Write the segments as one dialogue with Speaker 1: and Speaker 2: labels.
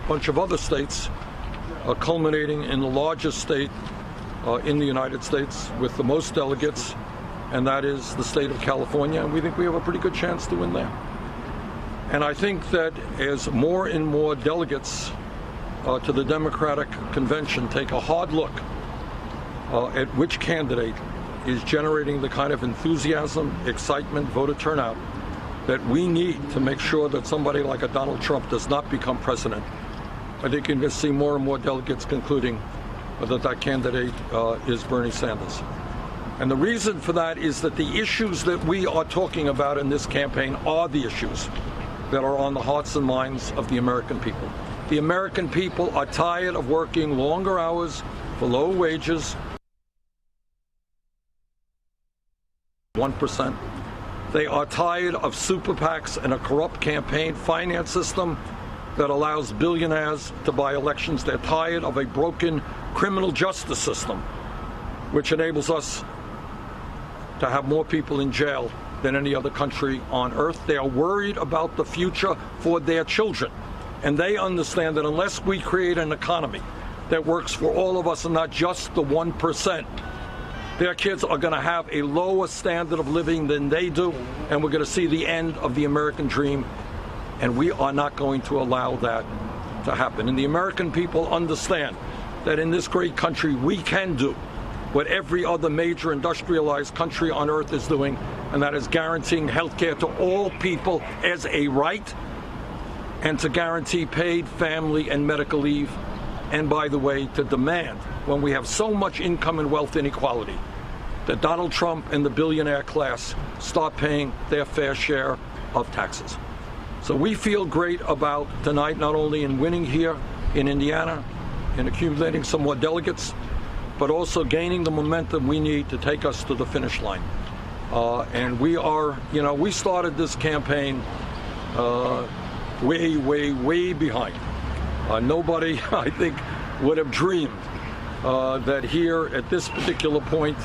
Speaker 1: bunch of other states, culminating in the largest state in the United States with the most delegates, and that is the state of California, and we think we have a pretty good chance to win there. And I think that as more and more delegates to the Democratic Convention take a hard look at which candidate is generating the kind of enthusiasm, excitement, voter turnout that we need to make sure that somebody like a Donald Trump does not become president, I think you're going to see more and more delegates concluding that that candidate is Bernie Sanders. And the reason for that is that the issues that we are talking about in this campaign are the issues that are on the hearts and minds of the American people. The American people are tired of working longer hours for low wages. 1%. They are tired of super PACs and a corrupt campaign finance system that allows billionaires to buy elections. They're tired of a broken criminal justice system, which enables us to have more people in jail than any other country on earth. They are worried about the future for their children. And they understand that unless we create an economy that works for all of us and not just the 1%, their kids are going to have a lower standard of living than they do, and we're going to see the end of the American dream, and we are not going to allow that to happen. And the American people understand that in this great country we can do what every other major industrialized country on earth is doing, and that is guaranteeing health care to all people as a right, and to guarantee paid family and medical leave, and by the way, to demand, when we have so much income and wealth inequality, that Donald Trump and the billionaire class start paying their fair share of taxes. So we feel great about tonight, not only in winning here in Indiana, in accumulating some more delegates, but also gaining the momentum we need to take us to the finish line. And we are, we started this campaign way behind. Nobody, I think, would have dreamed that here at this particular point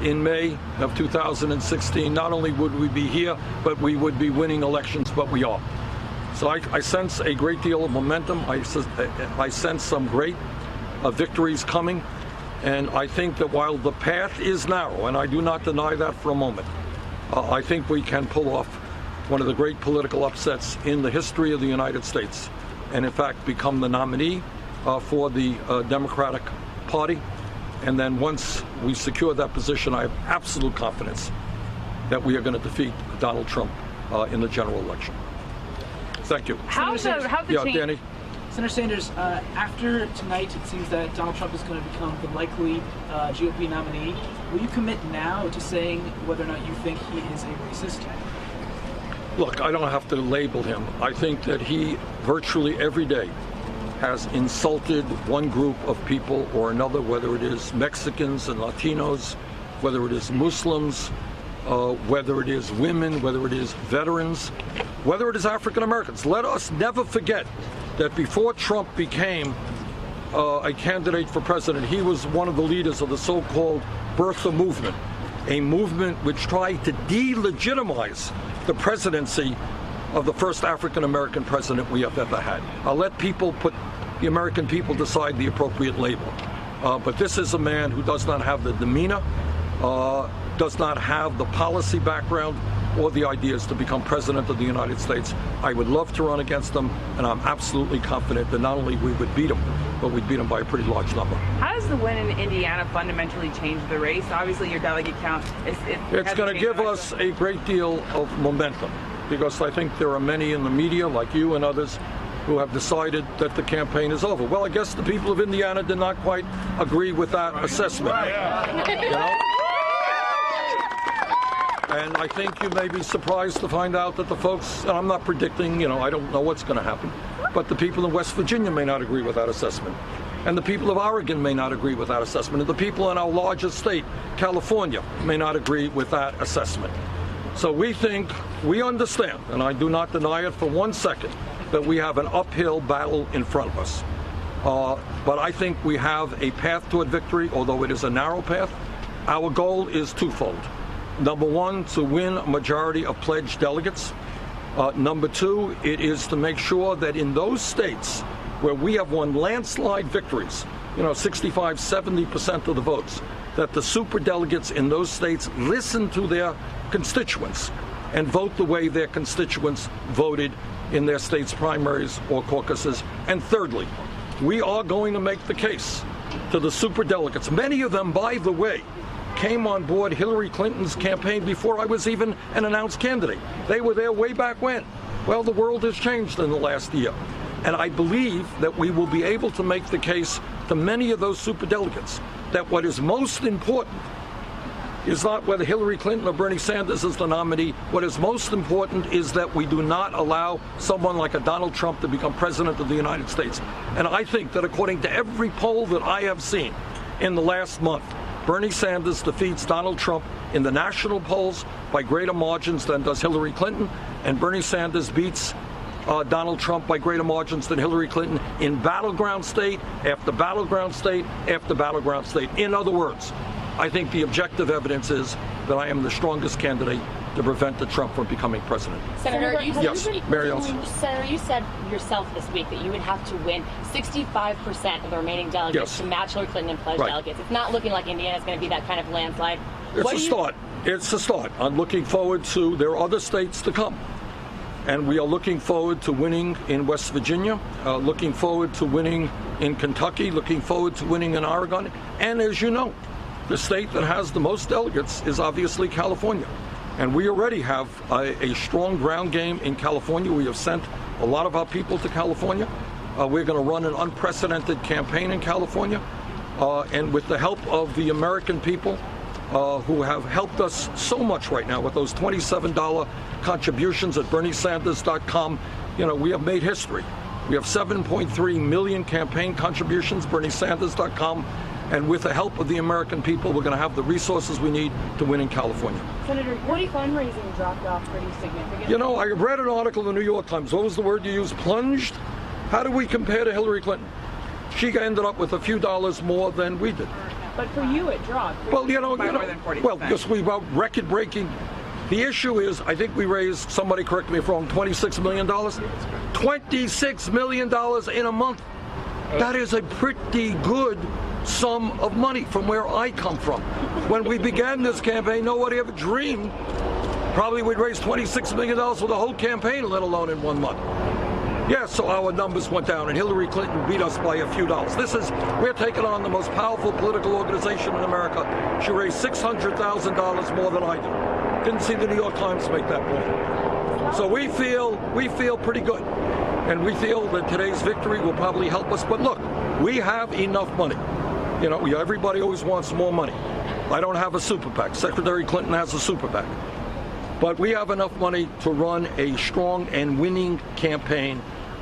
Speaker 1: in May of 2016, not only would we be here, but we would be winning elections, but we are. So I sense a great deal of momentum. I sense some great victories coming. And I think that while the path is narrow, and I do not deny that for a moment, I think we can pull off one of the great political upsets in the history of the United States, and in fact become the nominee for the Democratic Party. And then once we secure that position, I have absolute confidence that we are going to defeat Donald Trump in the general election. Thank you.
Speaker 2: How's the change?
Speaker 1: Danny?
Speaker 3: Senator Sanders, after tonight, it seems that Donald Trump is going to become the likely GOP nominee. Will you commit now to saying whether or not you think he is a racist?
Speaker 1: Look, I don't have to label him. I think that he virtually every day has insulted one group of people or another, whether it is Mexicans and Latinos, whether it is Muslims, whether it is women, whether it is veterans, whether it is African Americans. Let us never forget that before Trump became a candidate for president, he was one of the leaders of the so-called birther movement, a movement which tried to delegitimize the presidency of the first African American president we have ever had. I'll let the American people decide the appropriate label. But this is a man who does not have the demeanor, does not have the policy background or the ideas to become president of the United States. I would love to run against him, and I'm absolutely confident that not only we would beat him, but we'd beat him by a pretty large number.
Speaker 2: How does the win in Indiana fundamentally change the race? Obviously, your delegate count
Speaker 1: it's going to give us a great deal of momentum, because I think there are many in the media, like you and others, who have decided that the campaign is over. Well, I guess the people of Indiana did not quite agree with that assessment. You know? And I think you may be surprised to find out that the folks, and I'm not predicting, I don't know what's going to happen, but the people in West Virginia may not agree with that assessment. And the people of Oregon may not agree with that assessment. And the people in our largest state, California, may not agree with that assessment. So we understand, and I do not deny it for 1 second, that we have an uphill battle in front of us. But I think we have a path toward victory, although it is a narrow path. Our goal is twofold. Number one, to win a majority of pledged delegates. Number two, it is to make sure that in those states where we have won landslide victories, 65, 70% of the votes, that the superdelegates in those states listen to their constituents and vote the way their constituents voted in their state's primaries or caucuses. And thirdly, we are going to make the case to the superdelegates. Many of them, by the way, came on board Hillary Clinton's campaign before I was even an announced candidate. They were there way back when. Well, the world has changed in the last year. And I believe that we will be able to make the case to many of those superdelegates that what is most important is not whether Hillary Clinton or Bernie Sanders is the nominee. What is most important is that we do not allow someone like a Donald Trump to become president of the United States. And I think that according to every poll that I have seen in the last month, Bernie Sanders defeats Donald Trump in the national polls by greater margins than does Hillary Clinton, and Bernie Sanders beats Donald Trump by greater margins than Hillary Clinton in battleground state after battleground state after battleground state. In other words, I think the objective evidence is that I am the strongest candidate to prevent the Trump from becoming president.
Speaker 4: Senator,
Speaker 1: yes, Mary Ellen.
Speaker 4: Senator, you said yourself this week that you would have to win 65% of the remaining delegates to match Hillary Clinton and pledge delegates. It's not looking like Indiana's going to be that kind of landslide.
Speaker 1: It's a start. It's a start. I'm looking forward to, there are other states to come. And we are looking forward to winning in West Virginia, looking forward to winning in Kentucky, looking forward to winning in Oregon. And as you know, the state that has the most delegates is obviously California. And we already have a strong ground game in California. We have sent a lot of our people to California. We're going to run an unprecedented campaign in California. And with the help of the American people who have helped us so much right now with those $27 contributions at BernieSanders.com, we have made history. We have 7.3 million campaign contributions, BernieSanders.com. And with the help of the American people, we're going to have the resources we need to win in California.
Speaker 5: Senator, your fundraising dropped off pretty significantly.
Speaker 1: I read an article in the New York Times. What was the word you used? Plunged? How do we compare to Hillary Clinton? She ended up with a few dollars more than we did.
Speaker 5: But for you, it dropped.
Speaker 1: Well,
Speaker 2: By more than 40%.
Speaker 1: Well, yes, we were record-breaking. The issue is, I think we raised, somebody correct me if I'm wrong, $26 million? $26 million in a month. That is a pretty good sum of money from where I come from. When we began this campaign, nobody ever dreamed probably we'd raise $26 million for the whole campaign, let alone in 1 month. Yeah, so our numbers went down, and Hillary Clinton beat us by a few dollars. We're taking on the most powerful political organization in America. She raised $600,000 more than I did. Didn't see the New York Times make that point. So we feel pretty good. And we feel that today's victory will probably help us. But look, we have enough money. Everybody always wants more money. I don't have a super PAC. Secretary Clinton has a super PAC. But we have enough money to run a strong and winning campaign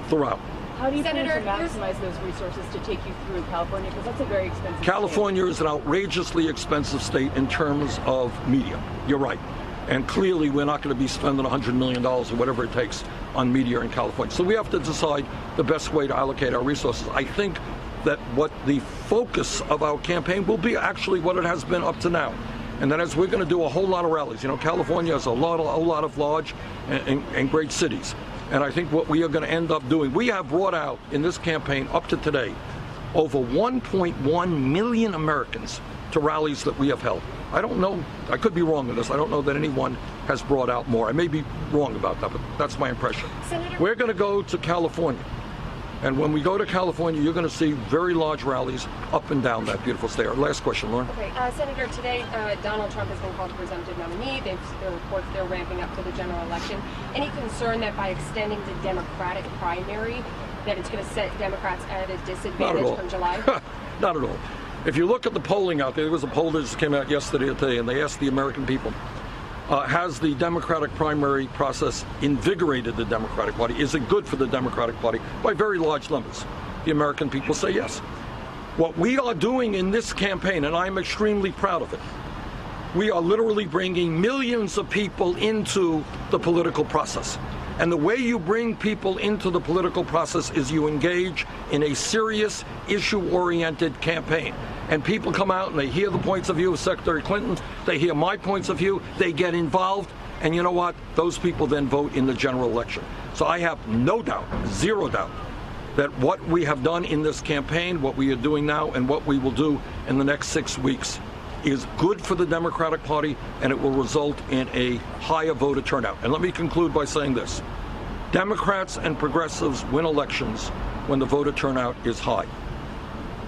Speaker 1: throughout.
Speaker 5: How do you plan to maximize those resources to take you through California? Because that's a very expensive
Speaker 1: California is an outrageously expensive state in terms of media. You're right. And clearly we're not going to be spending $100 million or whatever it takes on media in California. So we have to decide the best way to allocate our resources. I think that what the focus of our campaign will be actually what it has been up to now. And that is we're going to do a whole lot of rallies. California has a lot of large and great cities. And I think what we are going to end up doing, we have brought out in this campaign up to today over 1.1 million Americans to rallies that we have held. I don't know, I could be wrong with this. I don't know that anyone has brought out more. I may be wrong about that, but that's my impression. We're going to go to California. And when we go to California, you're going to see very large rallies up and down that beautiful state. Last question, Lauren.
Speaker 4: Okay, Senator, today Donald Trump has been called presumptive nominee. There are reports they're ramping up for the general election. Any concern that by extending the Democratic primary, that it's going to set Democrats at a disadvantage come July?
Speaker 1: Not at all. If you look at the polling out there was a poll that just came out yesterday or today, and they asked the American people, has the Democratic primary process invigorated the Democratic Party? Is it good for the Democratic Party? By very large numbers, the American people say yes. What we are doing in this campaign, and I'm extremely proud of it, we are literally bringing millions of people into the political process. And the way you bring people into the political process is you engage in a serious, issue-oriented campaign. And people come out and they hear the points of view of Secretary Clinton, they hear my points of view, they get involved, And you know what? Those people then vote in the general election. So I have no doubt, zero doubt, that what we have done in this campaign, what we are doing now, and what we will do in the next 6 weeks is good for the Democratic Party, and it will result in a higher voter turnout. And let me conclude by saying this. Democrats and progressives win elections when the voter turnout is high.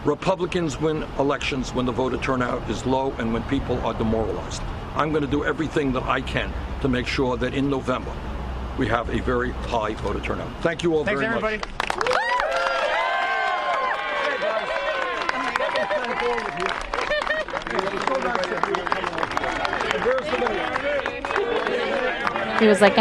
Speaker 1: Republicans win elections when the voter turnout is low and when people are demoralized. I'm going to do everything that I can to make sure that in November we have a very high voter turnout. Thank you all very much.
Speaker 6: Thanks, everybody.
Speaker 7: He was like,